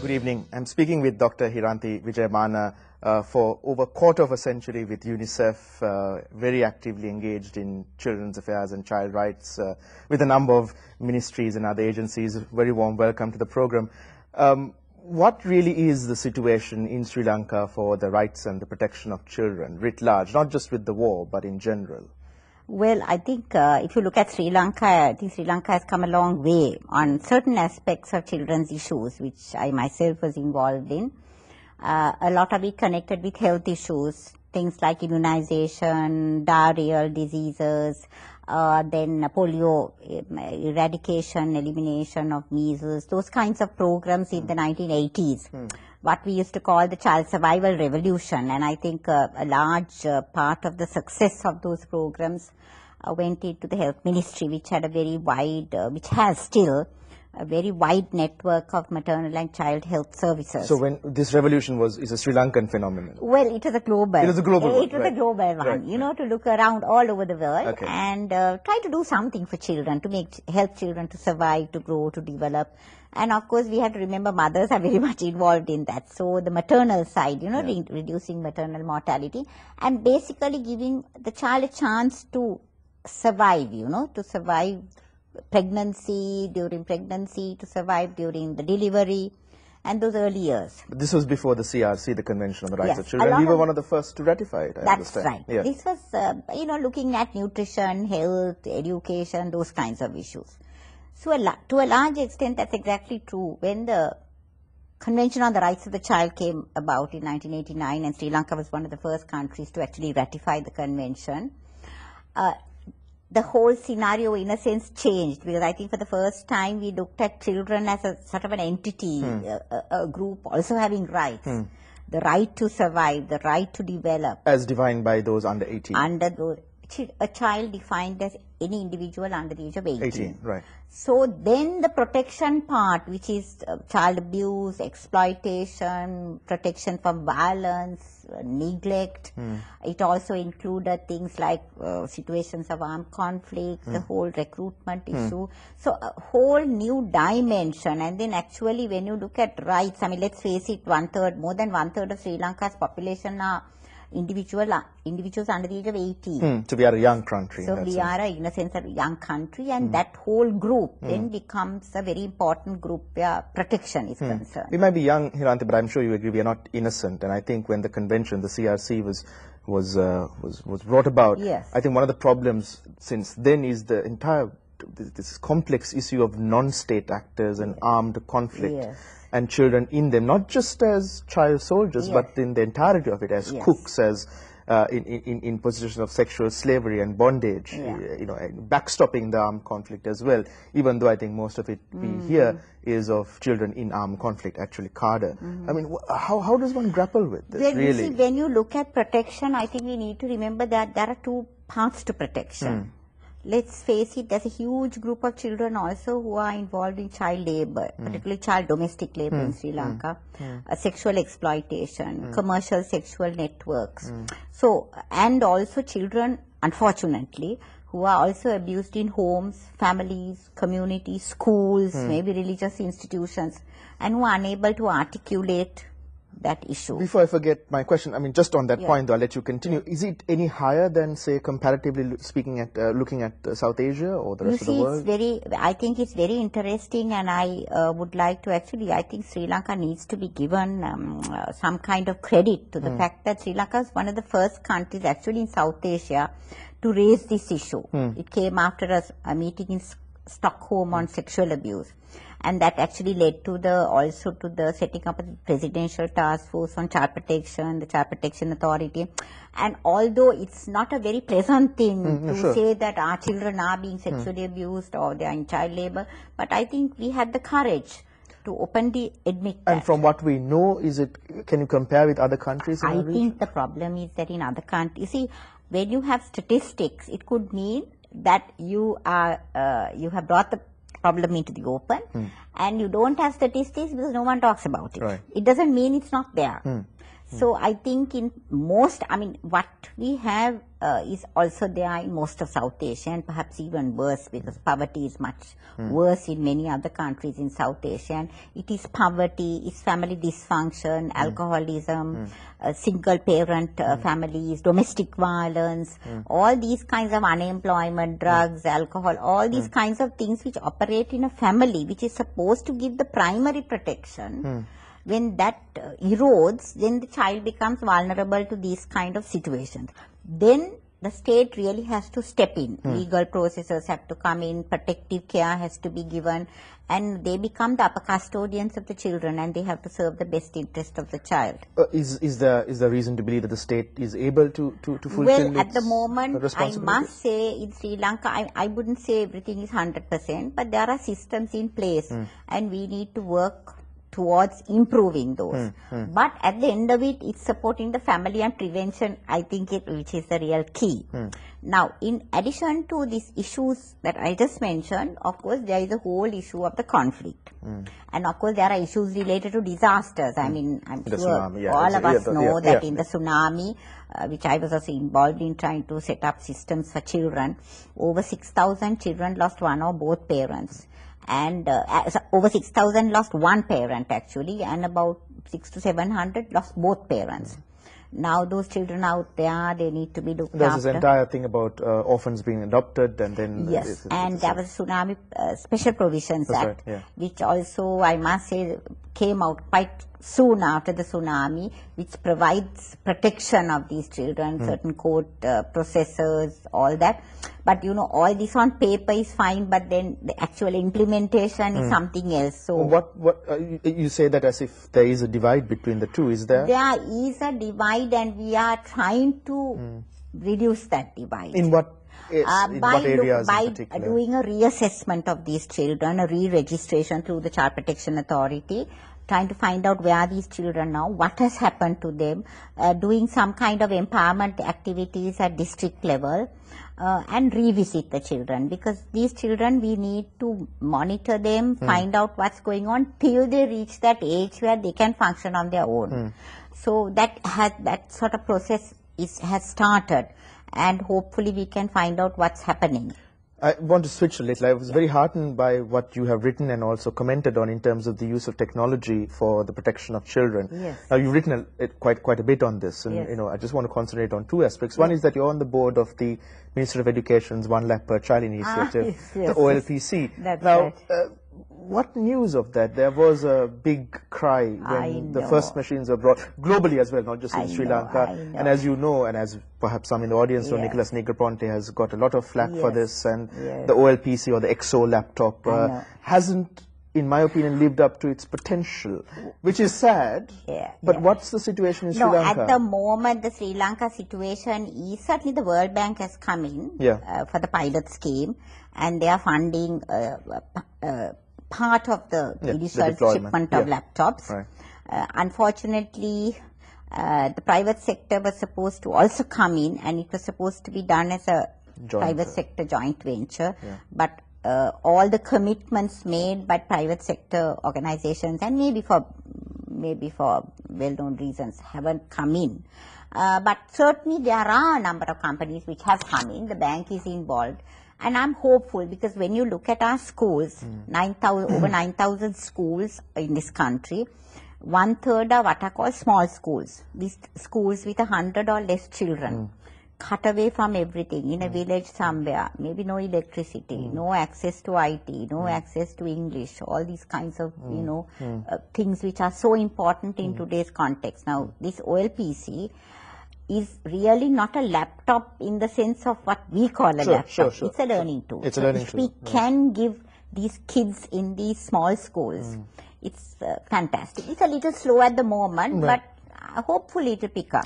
Good evening. I'm speaking with Dr. Hiranthi Wijemanne for over a quarter of a century with UNICEF, very actively engaged in children's affairs and child rights with a number of ministries and other agencies. Very warm welcome to the program. What really is the situation in Sri Lanka for the rights and the protection of children writ large, not just with the war, but in general? Well, I think if you look at Sri Lanka, I think Sri Lanka has come a long way on certain aspects of children's issues, which I myself was involved in. A lot of it connected with health issues, things like immunization, diarrheal diseases, then polio eradication, elimination of measles, those kinds of programs in the 1980s. What we used to call the child survival revolution, and I think a large part of the success of those programs went into the health ministry, which had a very wide, which has still a very wide network of maternal and child health services. So when this revolution is a Sri Lankan phenomenon? Well, it was a global. It was a global one. It was a global one, you know, to look around all over the world and try to do something for children, to help children to survive, to grow, to develop. And of course, we have to remember mothers are very much involved in that. So the maternal side, you know, reducing maternal mortality and basically giving the child a chance to survive, you know, to survive pregnancy, during pregnancy, to survive during the delivery and those early years. But this was before the CRC, the Convention on the Rights of Children. We were one of the first to ratify it, I understand. That's right. Yeah. This was, you know, looking at nutrition, health, education, those kinds of issues. So to a large extent, that's exactly true. When the Convention on the Rights of the Child came about in 1989, and Sri Lanka was one of the first countries to actually ratify the convention, the whole scenario, in a sense, changed, because I think for the first time we looked at children as a sort of an entity, a group also having rights. The right to survive, the right to develop. As defined by those under 18. Under those, a child defined as any individual under the age of 18. 18, right. So then the protection part, which is child abuse, exploitation, protection from violence, neglect. It also included things like situations of armed conflict, the whole recruitment issue. So a whole new dimension. And then actually when you look at rights, I mean, let's face it, more than one third of Sri Lanka's population are individuals under the age of 18. So we are a young country. So we are, in a sense, a young country, and that whole group then becomes a very important group where protection is concerned. We might be young, Hiranthi, but I'm sure you agree we are not innocent. And I think when the convention, the CRC, was brought about, I think one of the problems since then is the entire this complex issue of non-state actors and armed conflict. And children in them, not just as child soldiers, but in the entirety of it, as cooks, as in positions of sexual slavery and bondage, you know, backstopping the armed conflict as well, even though I think most of it we hear is of children in armed conflict, actually cadre. I mean, how does one grapple with this, well, really? You see, when you look at protection, I think we need to remember that there are two parts to protection. Let's face it, there's a huge group of children also who are involved in child labor, particularly child domestic labor in Sri Lanka, sexual exploitation, commercial sexual networks. So, and also children, unfortunately, who are also abused in homes, families, communities, schools, maybe religious institutions, and who are unable to articulate that issue. Before I forget my question, I mean, just on that point, though, I'll let you continue. Is it any higher than, say, comparatively speaking at looking at South Asia or the rest of the world? I think it's very interesting, and I would like to actually, I think Sri Lanka needs to be given some kind of credit to the fact that Sri Lanka is one of the first countries actually in South Asia to raise this issue. It came after a meeting in Stockholm on sexual abuse. And that actually led to also to the setting up of the Presidential Task Force on Child Protection, the Child Protection Authority. And although it's not a very pleasant thing to say that our children are being sexually abused or they are in child labor, but I think we had the courage to openly admit that. And from what we know, can you compare with other countries in the region? I think the problem is that in other countries, you see, when you have statistics, it could mean that you have brought the problem into the open, and you don't have statistics because no one talks about it. It doesn't mean it's not there. So I think in most, I mean, what we have is also there in most of South Asia, and perhaps even worse, because poverty is much worse in many other countries in South Asia. And it is poverty, it's family dysfunction, alcoholism, single parent families, domestic violence, all these kinds of unemployment, drugs, alcohol, all these kinds of things which operate in a family which is supposed to give the primary protection. When that erodes, then the child becomes vulnerable to these kind of situations. Then the state really has to step in. Legal processes have to come in, protective care has to be given, and they become the upper custodians of the children, and they have to serve the best interest of the child. Is there reason to believe that the state is able to fulfill well, at the moment, I responsibilities? must say in Sri Lanka, I wouldn't say everything is 100%, but there are systems in place, and we need to work towards improving those. But at the end of it, it's supporting the family and prevention, I think, which is the real key. Now, in addition to these issues that I just mentioned, of course, there is a whole issue of the conflict. And of course, there are issues related to disasters. I mean, I'm sure tsunami, all of us know that in the tsunami, which I was also involved in trying to set up systems for children, over 6,000 children lost one or both parents. And over 6,000 lost one parent actually, and about 600 to 700 lost both parents. Now those children out there, they need to be looked after. There's this entire thing about orphans being adopted, and then... Yes, and there was Tsunami Special Provisions Act, which also, I must say, came out quite soon after the tsunami, which provides protection of these children, certain court processes, all that. But you know, all this on paper is fine, but then the actual implementation is something else. So what you say that as if there is a divide between the two, is there? There is a divide, and we are trying to reduce that divide. In what? In what areas by doing a reassessment of these children, a re-registration through the Child Protection Authority, trying to find out where these children are, what has happened to them, doing some kind of empowerment activities at district level, and revisit the children, because these children, we need to monitor them, find out what's going on till they reach that age where they can function on their own. So that sort of process has started, and hopefully we can find out what's happening. I want to switch a little. I was very heartened by what you have written and also commented on in terms of the use of technology for the protection of children. Yes. Now, you've written quite a bit on this, and you know, I just want to concentrate on two aspects. One is that you're on the board of the Ministry of Education's One Lakh Per Child initiative, the OLPC. That's now, right. What news of that? There was a big cry when the first machines were brought, globally as well, not just in Sri Lanka. And as you know, and as perhaps some in the audience know, Nicholas Negroponte has got a lot of flack for this, and the OLPC, or the EXO laptop, hasn't, in my opinion, lived up to its potential, which is sad. But what's the situation in Sri Lanka? At the moment, the Sri Lanka situation is, certainly the World Bank has come in for the pilot scheme, and they are funding part of the initial shipment of laptops. Unfortunately, the private sector was supposed to also come in, and it was supposed to be done as a private sector joint venture. But all the commitments made by private sector organizations, and maybe for well-known reasons, haven't come in. But certainly there are a number of companies which have come in. The bank is involved. And I'm hopeful, because when you look at our schools, over 9,000 schools in this country, 1/3 are what are called small schools. These schools with 100 or less children, cut away from everything, in a village somewhere, maybe no electricity, no access to IT, no access to English, all these kinds of, you know, things which are so important in today's context. Now, this OLPC is really not a laptop in the sense of what we call a laptop. It's a learning tool. It's a learning tool. If we can give these kids in these small schools, it's fantastic. It's a little slow at the moment, but hopefully it will pick up.